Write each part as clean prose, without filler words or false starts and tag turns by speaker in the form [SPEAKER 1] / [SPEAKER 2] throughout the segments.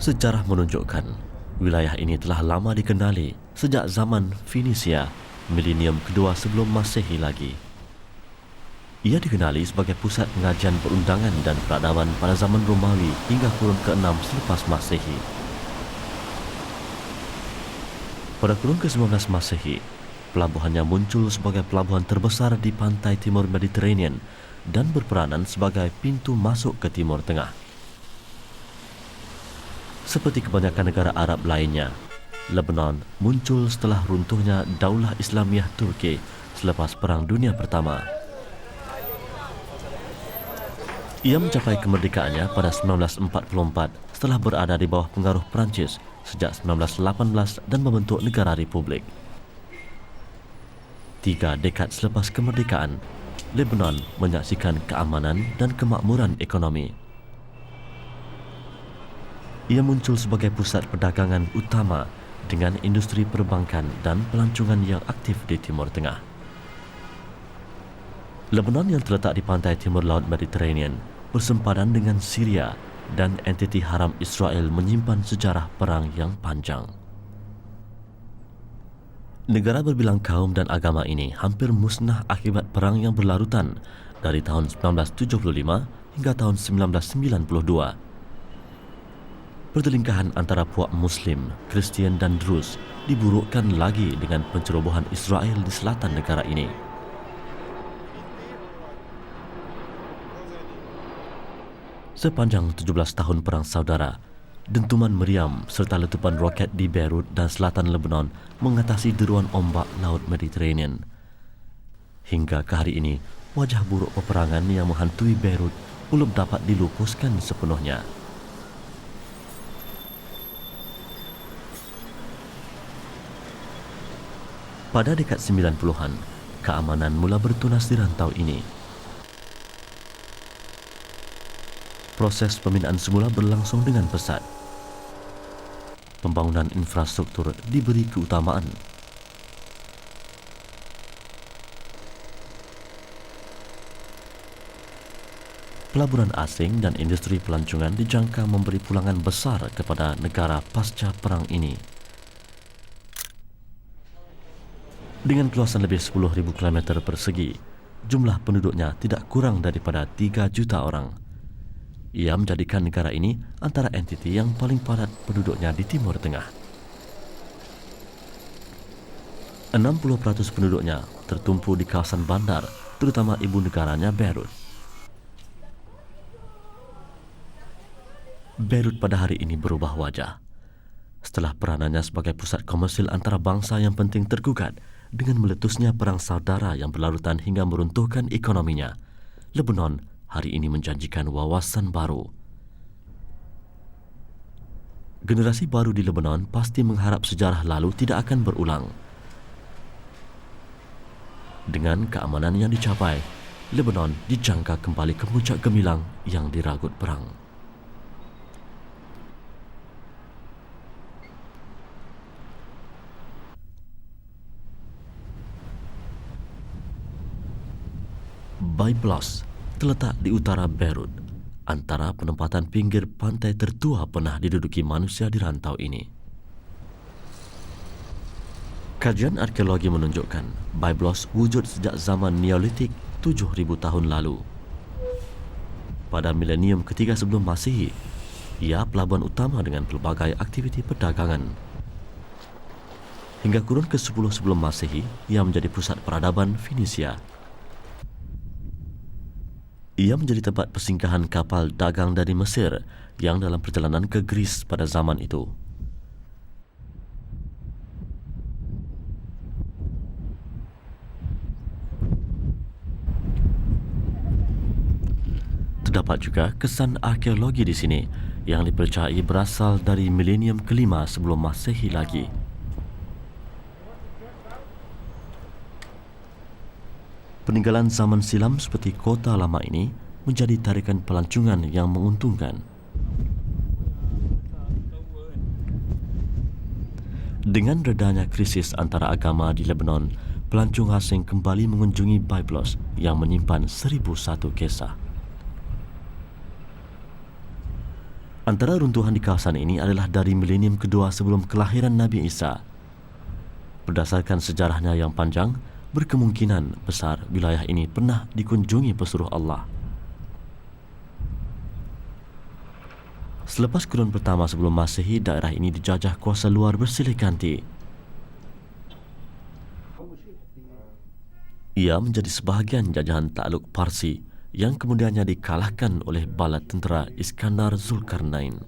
[SPEAKER 1] Sejarah menunjukkan wilayah ini telah lama dikenali sejak zaman Fenisia, milenium kedua sebelum Masehi lagi. Ia dikenali sebagai pusat pengajian perundangan dan peradaban pada zaman Romawi hingga kurun ke-6 selepas Masehi. Pada kurun ke-19 Masehi, pelabuhannya muncul sebagai pelabuhan terbesar di pantai timur Mediterranean dan berperanan sebagai pintu masuk ke Timur Tengah. Seperti kebanyakan negara Arab lainnya, Lebanon muncul setelah runtuhnya Daulah Islamiyah Turki selepas Perang Dunia Pertama. Ia mencapai kemerdekaannya pada 1944 setelah berada di bawah pengaruh Perancis sejak 1918 dan membentuk negara republik. 3 dekad selepas kemerdekaan, Lebanon menyaksikan keamanan dan kemakmuran ekonomi. Ia muncul sebagai pusat perdagangan utama dengan industri perbankan dan pelancongan yang aktif di Timur Tengah. Lebanon yang terletak di pantai timur Laut Mediterranean bersempadan dengan Syria dan entiti haram Israel menyimpan sejarah perang yang panjang. Negara berbilang kaum dan agama ini hampir musnah akibat perang yang berlarutan dari tahun 1975 hingga tahun 1992. Pertelingkahan antara puak Muslim, Kristian dan Drus diburukkan lagi dengan pencerobohan Israel di selatan negara ini. Sepanjang 17 tahun Perang Saudara, dentuman meriam serta letupan roket di Beirut dan selatan Lebanon mengatasi deruan ombak Laut Mediterranean. Hingga ke hari ini, wajah buruk peperangan yang menghantui Beirut belum dapat dilupuskan sepenuhnya. Pada dekad 90-an, keamanan mula bertunas di rantau ini. Proses pembinaan semula berlangsung dengan pesat. Pembangunan infrastruktur diberi keutamaan. Pelaburan asing dan industri pelancongan dijangka memberi pulangan besar kepada negara pasca perang ini. Dengan keluasan lebih 10,000 km persegi, jumlah penduduknya tidak kurang daripada 3 juta orang. Ia menjadikan negara ini antara entiti yang paling padat penduduknya di Timur Tengah. 60% penduduknya tertumpu di kawasan bandar, terutama ibu negaranya Beirut. Beirut pada hari ini berubah wajah. Setelah peranannya sebagai pusat komersil antara bangsa yang penting tergugat dengan meletusnya perang saudara yang berlarutan hingga meruntuhkan ekonominya, Lebanon hari ini menjanjikan wawasan baru. Generasi baru di Lebanon pasti mengharap sejarah lalu tidak akan berulang. Dengan keamanan yang dicapai, Lebanon dijangka kembali ke puncak gemilang yang diragut perang. Byblos terletak di utara Beirut, antara penempatan pinggir pantai tertua pernah diduduki manusia di rantau ini. Kajian arkeologi menunjukkan Byblos wujud sejak zaman Neolitik 7,000 tahun lalu. Pada milenium ketiga sebelum Masehi, ia pelabuhan utama dengan pelbagai aktiviti perdagangan. Hingga kurun ke-10 sebelum Masehi, ia menjadi pusat peradaban Fenisia. Ia menjadi tempat persinggahan kapal dagang dari Mesir yang dalam perjalanan ke Greece pada zaman itu. Terdapat juga kesan arkeologi di sini yang dipercayai berasal dari milenium kelima sebelum Masehi lagi. Peninggalan zaman silam seperti kota lama ini menjadi tarikan pelancongan yang menguntungkan. Dengan redanya krisis antara agama di Lebanon, pelancong asing kembali mengunjungi Byblos yang menyimpan 1,001 kisah. Antara runtuhan di kawasan ini adalah dari milenium kedua sebelum kelahiran Nabi Isa. Berdasarkan sejarahnya yang panjang, berkemungkinan besar wilayah ini pernah dikunjungi pesuruh Allah. Selepas kurun pertama sebelum Masehi, daerah ini dijajah kuasa luar bersilih ganti. Ia menjadi sebahagian jajahan takluk Parsi yang kemudiannya dikalahkan oleh bala tentera Iskandar Zulkarnain.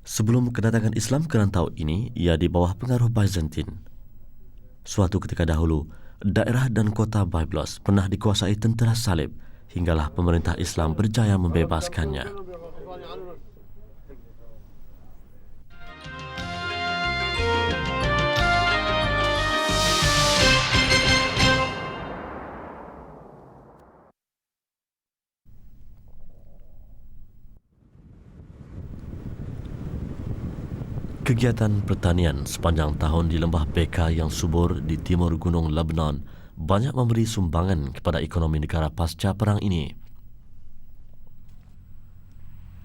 [SPEAKER 1] Sebelum kedatangan Islam ke rantau ini, ia di bawah pengaruh Byzantine. Suatu ketika dahulu, daerah dan kota Byblos pernah dikuasai tentera salib hinggalah pemerintah Islam berjaya membebaskannya. Kegiatan pertanian sepanjang tahun di lembah Beka yang subur di timur gunung Lebanon banyak memberi sumbangan kepada ekonomi negara pasca perang ini.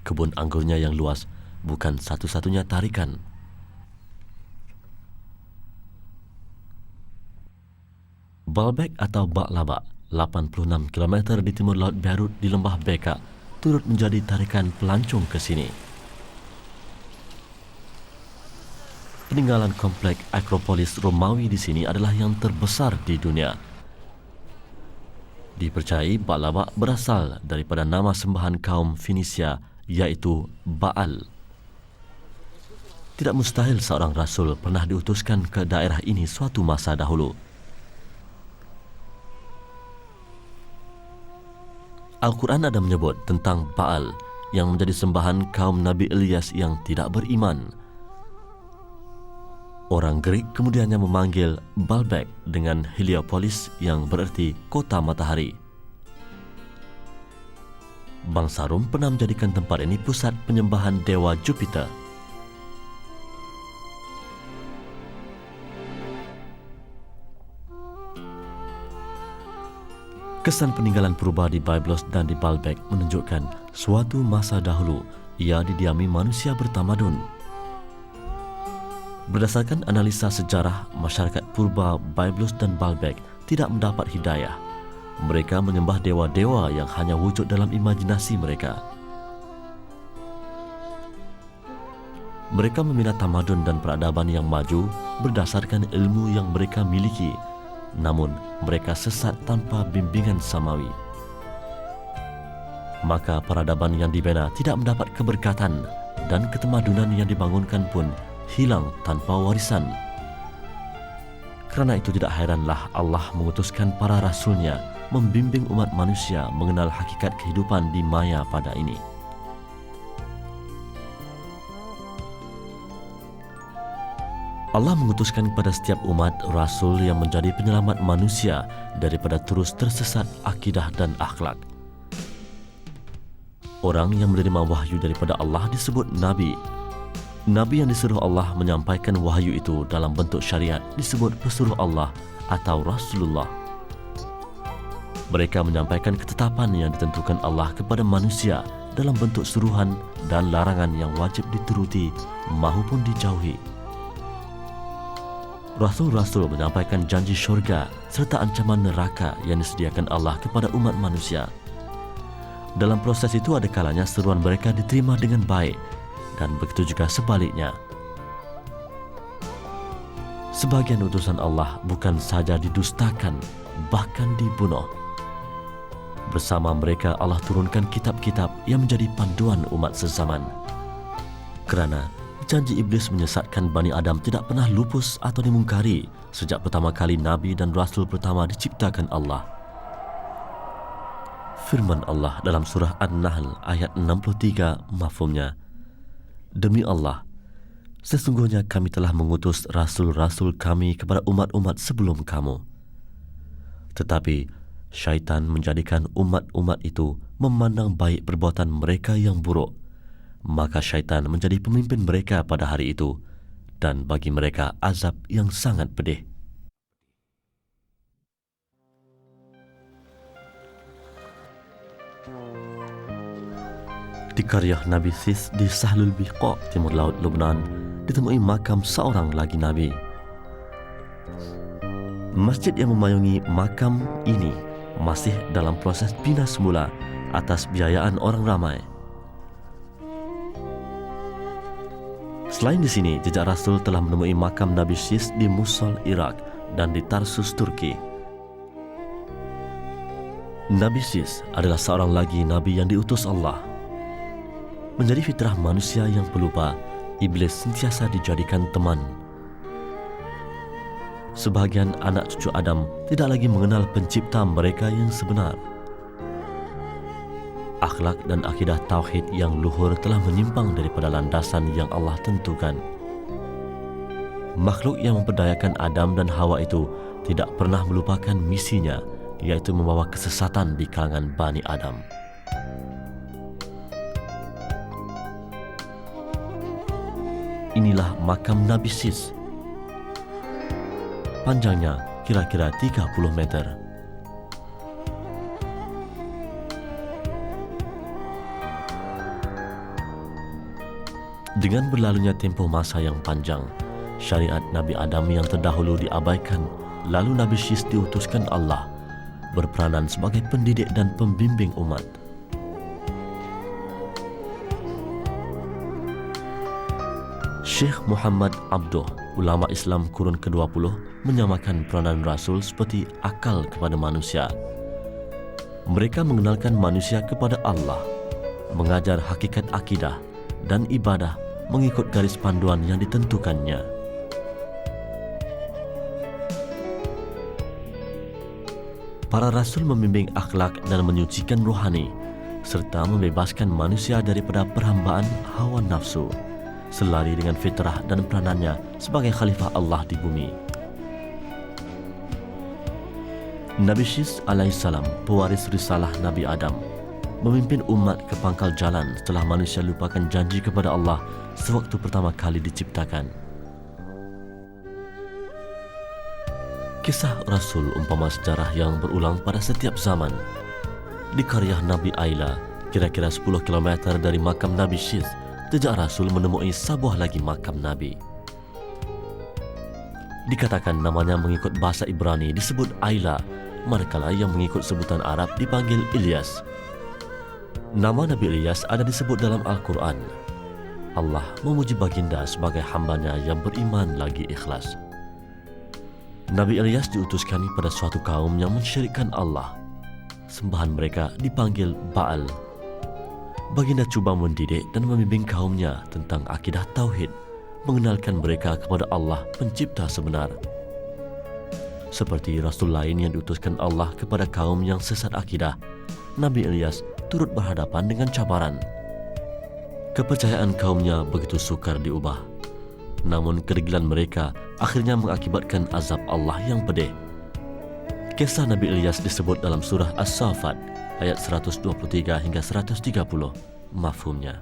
[SPEAKER 1] Kebun anggurnya yang luas bukan satu-satunya tarikan. Baalbek atau Baklaba, 86 km di timur Laut Beirut di lembah Beka, turut menjadi tarikan pelancong ke sini. Peninggalan komplek Akropolis Romawi di sini adalah yang terbesar di dunia. Dipercayai Baklaba berasal daripada nama sembahan kaum Finisia, iaitu Baal. Tidak mustahil seorang rasul pernah diutuskan ke daerah ini suatu masa dahulu. Al-Quran ada menyebut tentang Baal yang menjadi sembahan kaum Nabi Ilyas yang tidak beriman. Orang Greek kemudiannya memanggil Baalbek dengan Heliopolis yang bererti kota matahari. Bangsa Rom pernah menjadikan tempat ini pusat penyembahan dewa Jupiter. Kesan peninggalan purba di Byblos dan di Baalbek menunjukkan suatu masa dahulu ia didiami manusia bertamadun. Berdasarkan analisa sejarah, masyarakat purba Byblos dan Baalbek tidak mendapat hidayah. Mereka menyembah dewa-dewa yang hanya wujud dalam imajinasi mereka. Mereka membina tamadun dan peradaban yang maju berdasarkan ilmu yang mereka miliki, namun mereka sesat tanpa bimbingan samawi. Maka peradaban yang dibina tidak mendapat keberkatan dan ketamadunan yang dibangunkan pun hilang tanpa warisan. Kerana itu tidak heranlah Allah mengutuskan para rasulnya membimbing umat manusia mengenal hakikat kehidupan di maya pada ini. Allah mengutuskan kepada setiap umat rasul yang menjadi penyelamat manusia daripada terus tersesat akidah dan akhlak. Orang yang menerima wahyu daripada Allah disebut Nabi. Nabi yang disuruh Allah menyampaikan wahyu itu dalam bentuk syariat disebut pesuruh Allah atau Rasulullah. Mereka menyampaikan ketetapan yang ditentukan Allah kepada manusia dalam bentuk suruhan dan larangan yang wajib dituruti maupun dijauhi. Rasul-rasul menyampaikan janji syurga serta ancaman neraka yang disediakan Allah kepada umat manusia. Dalam proses itu ada kalanya seruan mereka diterima dengan baik, dan begitu juga sebaliknya. Sebagian utusan Allah bukan saja didustakan, bahkan dibunuh. Bersama mereka Allah turunkan kitab-kitab yang menjadi panduan umat sezaman. Kerana janji iblis menyesatkan Bani Adam tidak pernah lupus atau dimungkari sejak pertama kali Nabi dan Rasul pertama diciptakan Allah. Firman Allah dalam surah An-Nahl ayat 63 mafhumnya, demi Allah, sesungguhnya kami telah mengutus rasul-rasul kami kepada umat-umat sebelum kamu. Tetapi syaitan menjadikan umat-umat itu memandang baik perbuatan mereka yang buruk. Maka syaitan menjadi pemimpin mereka pada hari itu, dan bagi mereka azab yang sangat pedih. Di qaryah Nabi Sis di Sahlul Biqa, timur laut Lebanon, ditemui makam seorang lagi Nabi. Masjid yang memayungi makam ini masih dalam proses bina semula atas biayaan orang ramai. Selain di sini, jejak Rasul telah menemui makam Nabi Sis di Mosul, Iraq dan di Tarsus, Turki. Nabi Sis adalah seorang lagi Nabi yang diutus Allah. Menjadi fitrah manusia yang pelupa, iblis sentiasa dijadikan teman. Sebahagian anak cucu Adam tidak lagi mengenal pencipta mereka yang sebenar. Akhlak dan akidah tauhid yang luhur telah menyimpang daripada landasan yang Allah tentukan. Makhluk yang memperdayakan Adam dan Hawa itu tidak pernah melupakan misinya, iaitu membawa kesesatan di kalangan Bani Adam. Inilah makam Nabi Sis. Panjangnya kira-kira 30 meter. Dengan berlalunya tempoh masa yang panjang, syariat Nabi Adam yang terdahulu diabaikan, lalu Nabi Sis diutuskan Allah berperanan sebagai pendidik dan pembimbing umat. Syekh Muhammad Abduh, ulama Islam kurun ke-20, menyamakan peranan Rasul seperti akal kepada manusia. Mereka mengenalkan manusia kepada Allah, mengajar hakikat akidah dan ibadah mengikut garis panduan yang ditentukannya. Para Rasul membimbing akhlak dan menyucikan rohani, serta membebaskan manusia daripada perhambaan hawa nafsu, selari dengan fitrah dan peranannya sebagai khalifah Allah di bumi. Nabi Sis alaihissalam, pewaris risalah Nabi Adam, memimpin umat ke pangkal jalan setelah manusia lupakan janji kepada Allah sewaktu pertama kali diciptakan. Kisah Rasul umpama sejarah yang berulang pada setiap zaman. Di qaryah Nabi Aila, kira-kira 10 km dari makam Nabi Sis, jejak Rasul menemui sebuah lagi makam Nabi. Dikatakan namanya mengikut bahasa Ibrani disebut Aila, manakala yang mengikut sebutan Arab dipanggil Ilyas. Nama Nabi Ilyas ada disebut dalam Al-Quran. Allah memuji baginda sebagai hambanya yang beriman lagi ikhlas. Nabi Ilyas diutuskan pada suatu kaum yang mensyirikkan Allah. Sembahan mereka dipanggil Baal. Baginda cuba mendidik dan membimbing kaumnya tentang akidah tauhid, mengenalkan mereka kepada Allah pencipta sebenar. Seperti Rasul lain yang diutuskan Allah kepada kaum yang sesat akidah, Nabi Ilyas turut berhadapan dengan cabaran. Kepercayaan kaumnya begitu sukar diubah. Namun kedegilan mereka akhirnya mengakibatkan azab Allah yang pedih. Kisah Nabi Ilyas disebut dalam surah As-Saffat ayat 123 hingga 130. Mafhumnya.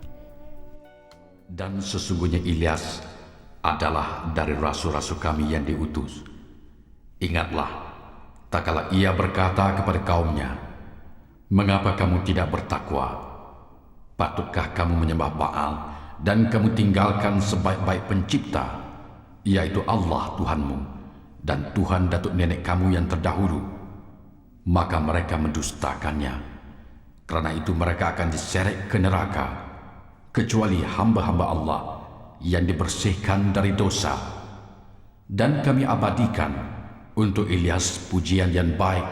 [SPEAKER 2] Dan sesungguhnya Ilyas adalah dari rasul-rasul kami yang diutus. Ingatlah, tak kala ia berkata kepada kaumnya, "Mengapa kamu tidak bertakwa? Patutkah kamu menyembah Baal dan kamu tinggalkan sebaik-baik pencipta, yaitu Allah Tuhanmu dan Tuhan datuk nenek kamu yang terdahulu?" Maka mereka mendustakannya. Karena itu mereka akan diseret ke neraka, kecuali hamba-hamba Allah yang dibersihkan dari dosa. Dan kami abadikan untuk Ilyas pujian yang baik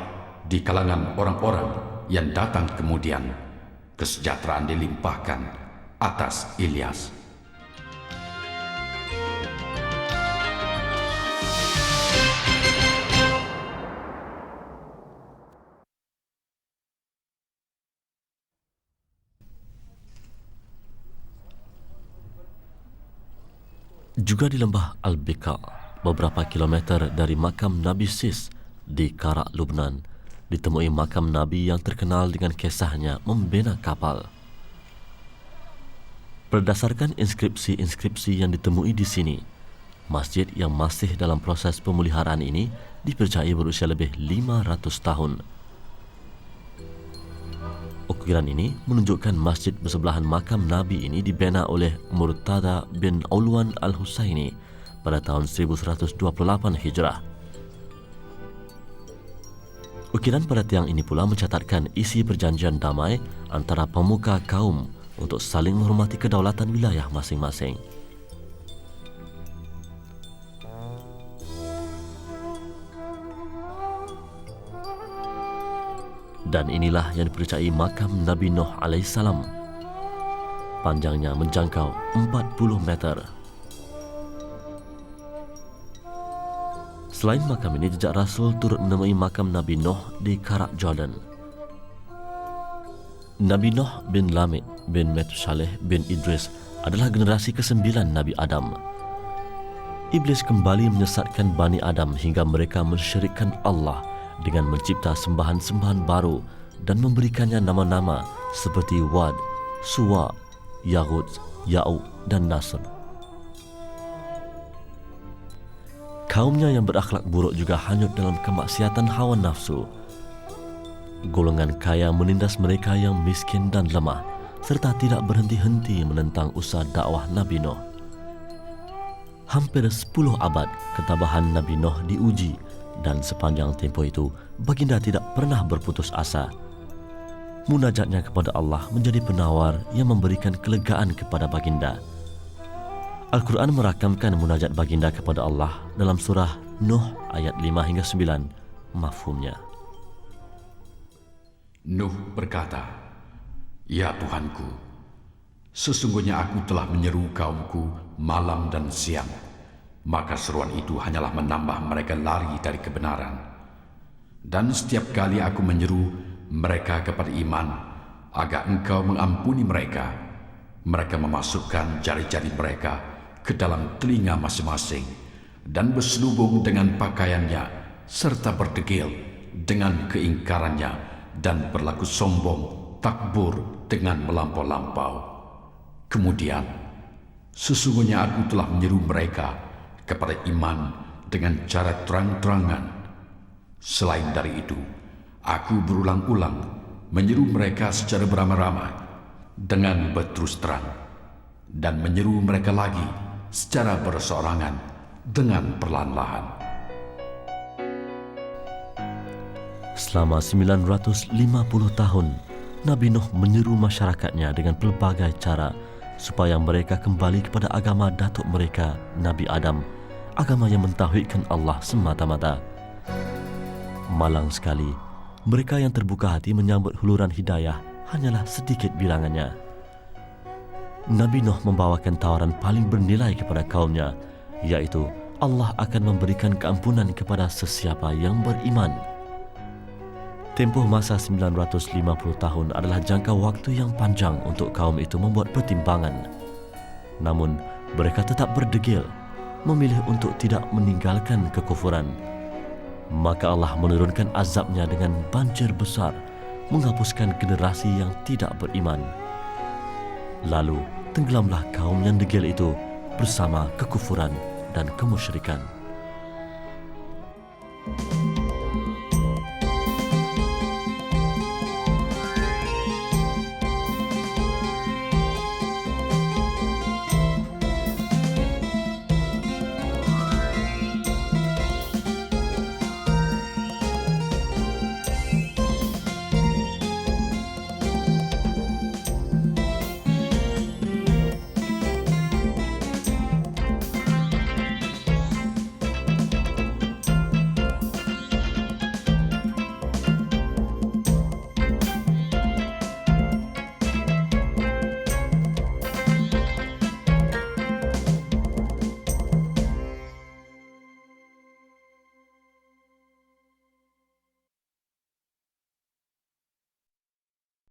[SPEAKER 2] di kalangan orang-orang yang datang kemudian. Kesejahteraan dilimpahkan atas Ilyas.
[SPEAKER 1] Juga di lembah Al-Biqa, beberapa kilometer dari makam Nabi Sis di Karak, Lubnan, ditemui makam Nabi yang terkenal dengan kisahnya membina kapal. Berdasarkan inskripsi-inskripsi yang ditemui di sini, masjid yang masih dalam proses pemeliharaan ini dipercayai berusia lebih 500 tahun. ukiran ini menunjukkan masjid bersebelahan makam Nabi ini dibina oleh Murtada bin Ulwan Al-Husaini pada tahun 1128 Hijrah. Ukiran pada tiang ini pula mencatatkan isi perjanjian damai antara pemuka kaum untuk saling menghormati kedaulatan wilayah masing-masing. Dan inilah yang dipercayai makam Nabi Nuh AS. Panjangnya menjangkau 40 meter. Selain makam ini, jejak Rasul turut menemui makam Nabi Nuh di Karak Jordan. Nabi Nuh bin Lamid bin Metushaleh bin Idris adalah generasi ke-9 Nabi Adam. Iblis kembali menyesatkan Bani Adam hingga mereka mensyirikkan Allah dengan mencipta sembahan-sembahan baru dan memberikannya nama-nama seperti Wad, Suwa, Yaghut, Ya'uq dan Nasr. Kaumnya yang berakhlak buruk juga hanyut dalam kemaksiatan hawa nafsu. Golongan kaya menindas mereka yang miskin dan lemah serta tidak berhenti-henti menentang usaha dakwah Nabi Nuh. Hampir 10 abad ketabahan Nabi Nuh diuji dan sepanjang tempoh itu baginda tidak pernah berputus asa. Munajatnya kepada Allah menjadi penawar yang memberikan kelegaan kepada baginda. Al-Quran merakamkan munajat baginda kepada Allah dalam surah Nuh ayat 5 hingga 9, mafhumnya.
[SPEAKER 2] Nuh berkata, "Ya Tuhanku, sesungguhnya aku telah menyeru kaumku malam dan siang, maka seruan itu hanyalah menambah mereka lari dari kebenaran. Dan setiap kali aku menyeru mereka kepada iman, agar engkau mengampuni mereka, mereka memasukkan jari-jari mereka ke dalam telinga masing-masing dan berselubung dengan pakaiannya serta berdegil dengan keingkarannya dan berlaku sombong takbur dengan melampau-lampau. Kemudian sesungguhnya aku telah menyeru mereka kepada iman dengan cara terang-terangan. Selain dari itu, aku berulang-ulang menyeru mereka secara beramai-ramai dengan berterus terang dan menyeru mereka lagi secara berseorangan dengan perlahan-lahan."
[SPEAKER 1] Selama 950 tahun, Nabi Nuh menyeru masyarakatnya dengan pelbagai cara supaya mereka kembali kepada agama datuk mereka, Nabi Adam, agama yang mentauhidkan Allah semata-mata. Malang sekali, mereka yang terbuka hati menyambut huluran hidayah hanyalah sedikit bilangannya. Nabi Nuh membawakan tawaran paling bernilai kepada kaumnya, iaitu Allah akan memberikan keampunan kepada sesiapa yang beriman. Tempoh masa 950 tahun adalah jangka waktu yang panjang untuk kaum itu membuat pertimbangan. Namun, mereka tetap berdegil, memilih untuk tidak meninggalkan kekufuran. Maka Allah menurunkan azabnya dengan banjir besar, menghapuskan generasi yang tidak beriman. Lalu, tenggelamlah kaum yang degil itu bersama kekufuran dan kemusyrikan.